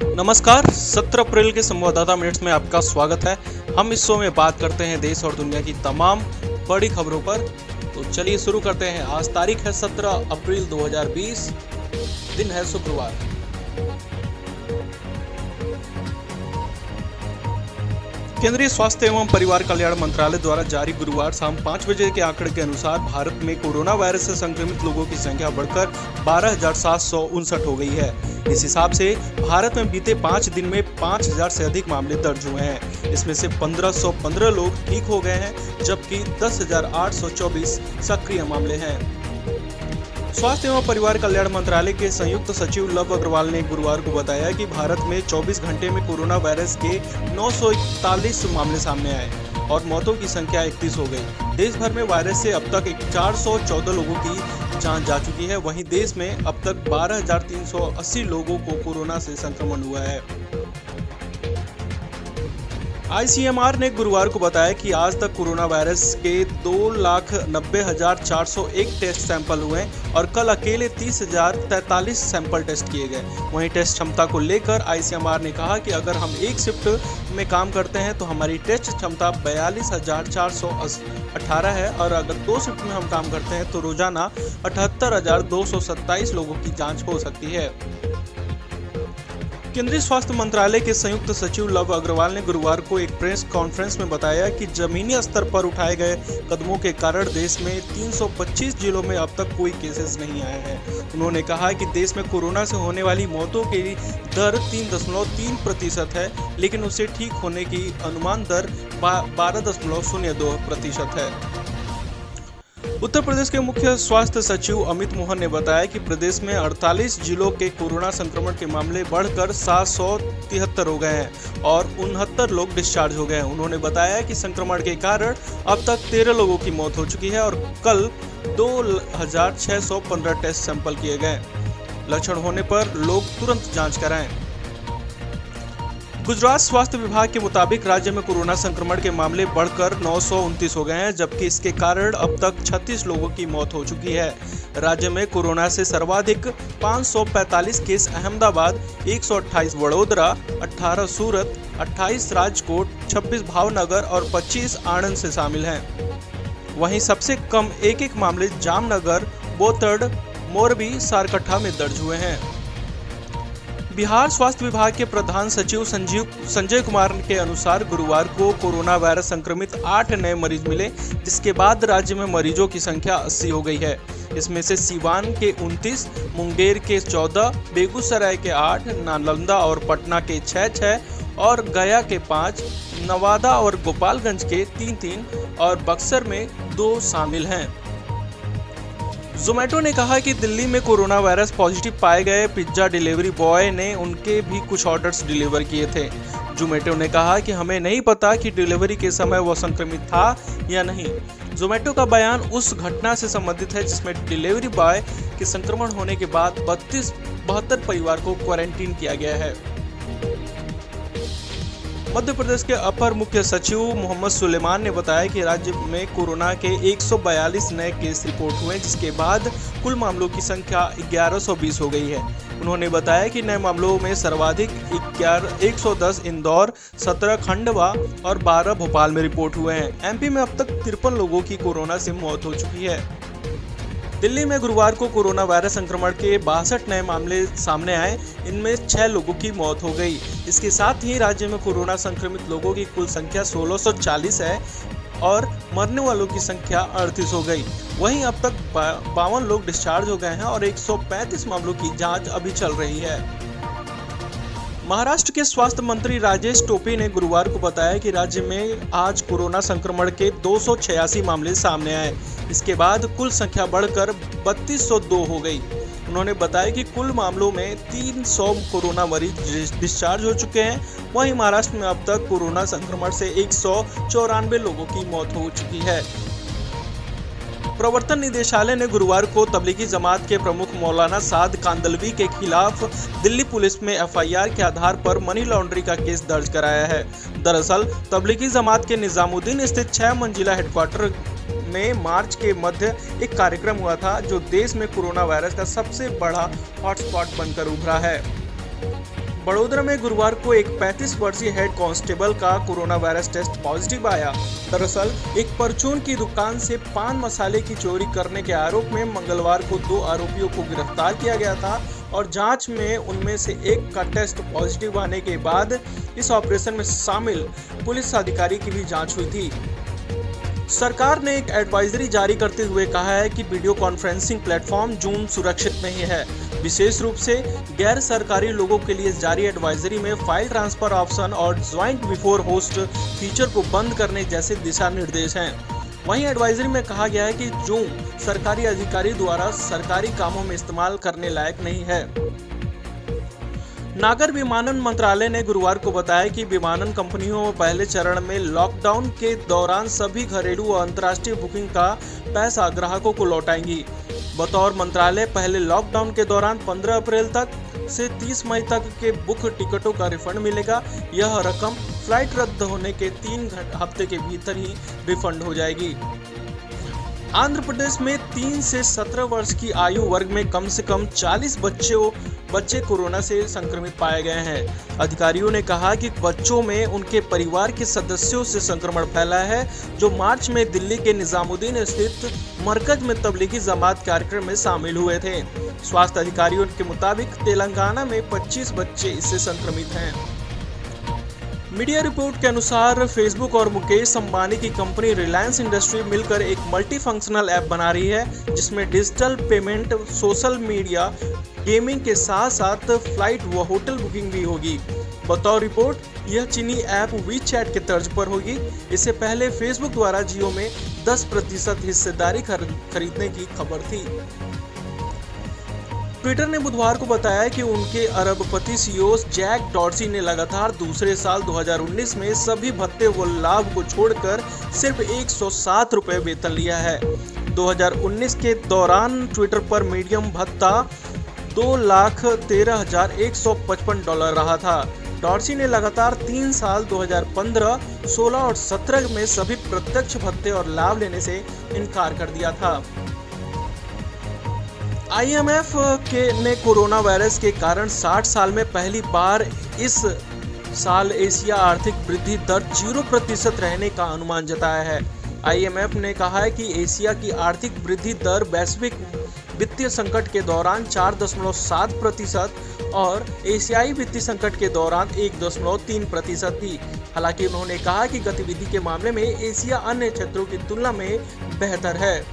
नमस्कार, 17 अप्रैल के संवाददाता मिनट्स में आपका स्वागत है। हम इस शो में बात करते हैं देश और दुनिया की तमाम बड़ी खबरों पर। तो चलिए शुरू करते हैं। आज तारीख है 17 अप्रैल 2020, दिन है शुक्रवार। केंद्रीय स्वास्थ्य एवं परिवार कल्याण मंत्रालय द्वारा जारी गुरुवार शाम 5 बजे के आंकड़े के अनुसार भारत में कोरोना वायरस से संक्रमित लोगों की संख्या बढ़कर 12,759 हो गई है। इस हिसाब से भारत में बीते 5 दिन में 5,000 से अधिक मामले दर्ज हुए हैं। इसमें से 1,515 लोग ठीक हो गए हैं, जबकि 10,824 सक्रिय मामले हैं। स्वास्थ्य एवं परिवार कल्याण मंत्रालय के संयुक्त सचिव लव अग्रवाल ने गुरुवार को बताया कि भारत में 24 घंटे में कोरोना वायरस के 941 मामले सामने आए और मौतों की संख्या 31 हो गई। देश भर में वायरस से अब तक 414 लोगों की जान जा चुकी है। वहीं देश में अब तक 12,380 लोगों को कोरोना से संक्रमण हुआ है। ICMR ने गुरुवार को बताया कि आज तक कोरोना वायरस के 2,90,401 टेस्ट सैंपल हुए और कल अकेले 30,043 सैंपल टेस्ट किए गए। वहीं टेस्ट क्षमता को लेकर ICMR ने कहा कि अगर हम एक शिफ्ट में काम करते हैं तो हमारी टेस्ट क्षमता 42,418 है और अगर 2 शिफ्ट में हम काम करते हैं तो रोजाना 78,227 लोगों की जाँच हो सकती है। केंद्रीय स्वास्थ्य मंत्रालय के संयुक्त सचिव लव अग्रवाल ने गुरुवार को एक प्रेस कॉन्फ्रेंस में बताया कि जमीनी स्तर पर उठाए गए कदमों के कारण देश में 325 जिलों में अब तक कोई केसेस नहीं आए हैं। उन्होंने कहा कि देश में कोरोना से होने वाली मौतों की दर 3.3% है, लेकिन उसे ठीक होने की अनुमान दर 12.02% है। उत्तर प्रदेश के मुख्य स्वास्थ्य सचिव अमित मोहन ने बताया कि प्रदेश में 48 जिलों के कोरोना संक्रमण के मामले बढ़कर 773 हो गए हैं और 69 लोग डिस्चार्ज हो गए हैं। उन्होंने बताया कि संक्रमण के कारण अब तक 13 लोगों की मौत हो चुकी है और कल 2,615 टेस्ट सैंपल किए गए। लक्षण होने पर लोग तुरंत जांच कराएं। गुजरात स्वास्थ्य विभाग के मुताबिक राज्य में कोरोना संक्रमण के मामले बढ़कर 929 हो गए हैं, जबकि इसके कारण अब तक 36 लोगों की मौत हो चुकी है। राज्य में कोरोना से सर्वाधिक 545 केस अहमदाबाद, 128 वडोदरा, 18 सूरत, 28 राजकोट, 26 भावनगर और 25 आणंद से शामिल हैं। वहीं सबसे कम एक मामले जामनगर, बोतड़, मोरबी, सारकट्ठा में दर्ज हुए हैं। बिहार स्वास्थ्य विभाग के प्रधान सचिव संजय कुमार के अनुसार गुरुवार को कोरोना वायरस संक्रमित 8 नए मरीज मिले, जिसके बाद राज्य में मरीजों की संख्या 80 हो गई है। इसमें से सीवान के 29, मुंगेर के 14, बेगूसराय के 8, नालंदा और पटना के 6 और गया के 5, नवादा और गोपालगंज के 3 और बक्सर में 2 शामिल हैं। जोमेटो ने कहा कि दिल्ली में कोरोना वायरस पॉजिटिव पाए गए पिज्जा डिलीवरी बॉय ने उनके भी कुछ ऑर्डर्स डिलीवर किए थे। जोमेटो ने कहा कि हमें नहीं पता कि डिलीवरी के समय वह संक्रमित था या नहीं। जोमेटो का बयान उस घटना से संबंधित है जिसमें डिलीवरी बॉय के संक्रमण होने के बाद 72 परिवार को क्वारंटीन किया गया है। मध्य प्रदेश के अपर मुख्य सचिव मोहम्मद सुलेमान ने बताया कि राज्य में कोरोना के 142 नए केस रिपोर्ट हुए, जिसके बाद कुल मामलों की संख्या 1120 हो गई है। उन्होंने बताया कि नए मामलों में सर्वाधिक 110 इंदौर, 17 खंडवा और 12 भोपाल में रिपोर्ट हुए हैं। MP में अब तक 53 लोगों की कोरोना से मौत हो चुकी है। दिल्ली में गुरुवार को कोरोना वायरस संक्रमण के 62 नए मामले सामने आए, इनमें 6 लोगों की मौत हो गई। इसके साथ ही राज्य में कोरोना संक्रमित लोगों की कुल संख्या 1640 है और मरने वालों की संख्या 38 हो गई। वहीं अब तक 52 लोग डिस्चार्ज हो गए हैं और 135 मामलों की जांच अभी चल रही है। महाराष्ट्र के स्वास्थ्य मंत्री राजेश टोपे ने गुरुवार को बताया कि राज्य में आज कोरोना संक्रमण के 286 मामले सामने आए। इसके बाद कुल संख्या बढ़कर 3202 हो गई। उन्होंने बताया कि कुल मामलों में 300 कोरोना मरीज डिस्चार्ज हो चुके हैं। वहीं महाराष्ट्र में अब तक कोरोना संक्रमण से 194 लोगों की मौत हो चुकी है। प्रवर्तन निदेशालय ने गुरुवार को तबलीगी जमात के प्रमुख मौलाना साद कांदलवी के खिलाफ दिल्ली पुलिस में FIR के आधार पर मनी लॉन्ड्रिंग का केस दर्ज कराया है। दरअसल तबलीगी जमात के निजामुद्दीन स्थित 6 मंजिला हेडक्वार्टर में मार्च के मध्य एक कार्यक्रम हुआ था, जो देश में कोरोना वायरस का सबसे बड़ा हॉटस्पॉट बनकर उभरा है। बड़ोदरा में गुरुवार को एक 35 वर्षीय हेड कांस्टेबल का कोरोना वायरस टेस्ट पॉजिटिव आया। दरअसल एक परचून की दुकान से पान मसाले की चोरी करने के आरोप में मंगलवार को 2 आरोपियों को गिरफ्तार किया गया था और जांच में उनमें से एक का टेस्ट पॉजिटिव आने के बाद इस ऑपरेशन में शामिल पुलिस अधिकारी की भी जांच हुई थी। सरकार ने एक एडवाइजरी जारी करते हुए कहा है कि वीडियो कॉन्फ्रेंसिंग प्लेटफॉर्म जूम सुरक्षित नहीं है। विशेष रूप से गैर सरकारी लोगों के लिए जारी एडवाइजरी में फाइल ट्रांसफर ऑप्शन और ज्वाइंट बिफोर होस्ट फीचर को बंद करने जैसे दिशा निर्देश हैं। वहीं एडवाइजरी में कहा गया है कि जूम सरकारी अधिकारी द्वारा सरकारी कामों में इस्तेमाल करने लायक नहीं है। नागर विमानन मंत्रालय ने गुरुवार को बताया कि विमानन कंपनियों पहले चरण में लॉकडाउन के दौरान सभी घरेलू और अंतर्राष्ट्रीय बुकिंग का पैसा ग्राहकों को लौटाएंगी। बतौर मंत्रालय पहले लॉकडाउन के दौरान 15 अप्रैल तक से 30 मई तक के बुक टिकटों का रिफंड मिलेगा। यह रकम फ्लाइट रद्द होने के 3 हफ्ते के भीतर ही रिफंड हो जाएगी। आंध्र प्रदेश में 3 से 17 वर्ष की आयु वर्ग में कम से कम 40 बच्चे कोरोना से संक्रमित पाए गए हैं। अधिकारियों ने कहा कि बच्चों में उनके परिवार के सदस्यों से संक्रमण फैला है, जो मार्च में दिल्ली के निजामुद्दीन स्थित मरकज में तबलीगी जमात कार्यक्रम में शामिल हुए थे। स्वास्थ्य अधिकारियों के मुताबिक तेलंगाना में 25 बच्चे इससे संक्रमित हैं। मीडिया रिपोर्ट के अनुसार फेसबुक और मुकेश अंबानी की कंपनी रिलायंस इंडस्ट्री मिलकर एक मल्टी फंक्शनल ऐप बना रही है, जिसमें digital payment, social media, gaming के साथ साथ फ्लाइट व होटल बुकिंग भी होगी। बतौर रिपोर्ट, यह चीनी ऐप वीचैट के तर्ज पर होगी। इससे पहले फेसबुक द्वारा जियो में 10% हिस्सेदारी खरीदने की खबर थी। ट्विटर ने बुधवार को बताया कि उनके अरबपति सीईओ जैक डॉर्सी ने लगातार दूसरे साल 2019 में सभी भत्ते व लाभ को छोड़कर सिर्फ 107 रुपये वेतन लिया है। 2019 के दौरान ट्विटर पर मीडियम भत्ता $2,13,155 रहा था। डॉर्सी ने लगातार 3 साल 2015, 16 और 17 में सभी प्रत्यक्ष भत्ते और लाभ लेने से इनकार कर दिया था। IMF ने कोरोना वायरस के कारण 60 साल में पहली बार इस साल एशिया आर्थिक वृद्धि दर 0% रहने का अनुमान जताया है। IMF ने कहा है कि एशिया की आर्थिक वृद्धि दर वैश्विक वित्तीय संकट के दौरान 4.7% और एशियाई वित्तीय संकट के दौरान 1.3% थी। हालांकि उन्होंने कहा कि गतिविधि के मामले में एशिया अन्य क्षेत्रों की तुलना में बेहतर है।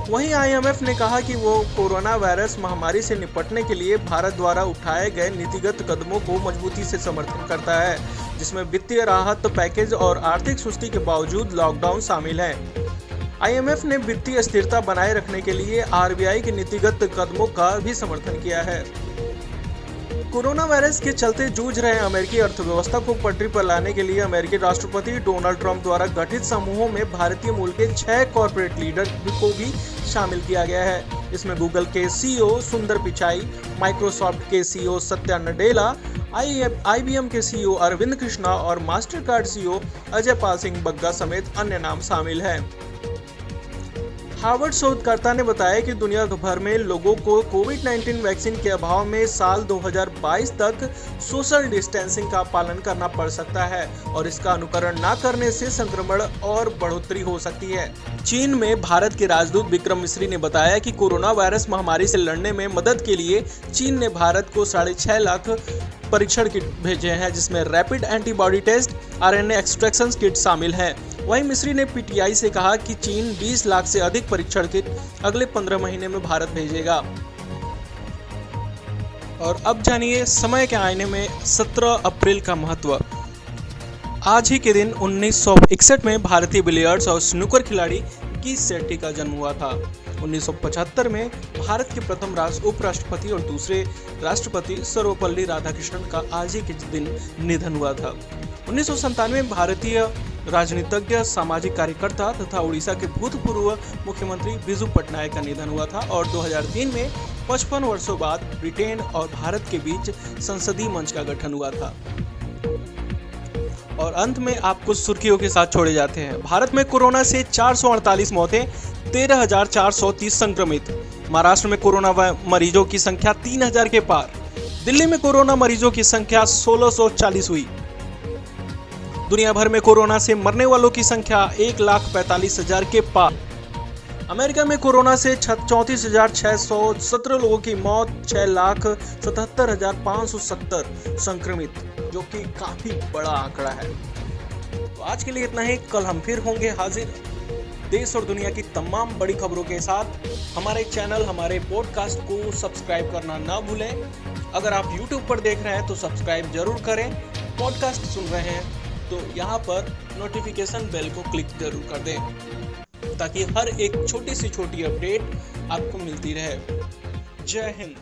वहीं IMF ने कहा कि वो कोरोना वायरस महामारी से निपटने के लिए भारत द्वारा उठाए गए नीतिगत कदमों को मजबूती से समर्थन करता है, जिसमें वित्तीय राहत पैकेज और आर्थिक सुस्ती के बावजूद लॉकडाउन शामिल है। IMF ने वित्तीय स्थिरता बनाए रखने के लिए RBI के नीतिगत कदमों का भी समर्थन किया है। कोरोना वायरस के चलते जूझ रहे अमेरिकी अर्थव्यवस्था को पटरी पर लाने के लिए अमेरिकी राष्ट्रपति डोनाल्ड ट्रंप द्वारा गठित समूहों में भारतीय मूल के 6 कॉर्पोरेट लीडर को भी शामिल किया गया है। इसमें गूगल के CEO सुंदर पिचाई, माइक्रोसॉफ्ट के CEO सत्या नडेला, IBM के CEO अरविंद कृष्णा और मास्टरकार्ड CEO अजय पाल सिंह बग्गा समेत अन्य नाम शामिल हैं। हार्वर्ड शोधकर्ता ने बताया कि दुनिया भर में लोगों को कोविड-19 वैक्सीन के अभाव में साल 2022 तक सोशल डिस्टेंसिंग का पालन करना पड़ सकता है और इसका अनुकरण न करने से संक्रमण और बढ़ोतरी हो सकती है। चीन में भारत के राजदूत विक्रम मिस्री ने बताया कि कोरोना वायरस महामारी से लड़ने में मदद के लिए चीन ने भारत को 6.5 लाख परीक्षण किट भेजे हैं, जिसमें rapid antibody test, RNA extraction kit शामिल हैं। वहीं मिस्री ने PTI से कहा कि चीन 20 लाख से अधिक परीक्षण किट अगले 15 महीने में भारत भेजेगा। और अब जानिए समय के आईने में 17 अप्रैल का महत्व। आज ही के दिन 1961 में भारतीय बिलियर्ड्स और स्नूकर खिलाड़ी कीथ सेठी का जन्म हुआ था। 1975 में भारत के प्रथम उपराष्ट्रपति और दूसरे राष्ट्रपति सर्वपल्ली राधाकृष्णन का आज ही के दिन निधन हुआ था। 1997 में भारतीय राजनीतिज्ञ, सामाजिक कार्यकर्ता तथा उड़ीसा के भूतपूर्व मुख्यमंत्री बिजू पटनायक का निधन हुआ था और 2003 में 55 वर्षों बाद ब्रिटेन और भारत के बीच संसदीय मंच का गठन हुआ था। और अंत में आपको सुर्खियों के साथ छोड़े जाते हैं। भारत में कोरोना से 448 मौतें, 13,430 संक्रमित। महाराष्ट्र में कोरोना मरीजों की संख्या 3,000 के पार। दिल्ली में कोरोना मरीजों की संख्या 1640 हुई। दुनिया भर में कोरोना से मरने वालों की संख्या 1,45,000 के पार। अमेरिका में कोरोना से 34,617 लोगों की मौत, 6,77,570 संक्रमित, जो कि काफी बड़ा आंकड़ा है। तो आज के लिए इतना ही। कल हम फिर होंगे हाजिर देश और दुनिया की तमाम बड़ी खबरों के साथ। हमारे चैनल, हमारे पॉडकास्ट को सब्सक्राइब करना ना भूलें। अगर आप YouTube पर देख रहे हैं तो सब्सक्राइब जरूर करें। पॉडकास्ट सुन रहे हैं तो यहाँ पर नोटिफिकेशन बेल को क्लिक जरूर कर दें, ताकि हर एक छोटी सी छोटी अपडेट आपको मिलती रहे। जय हिंद।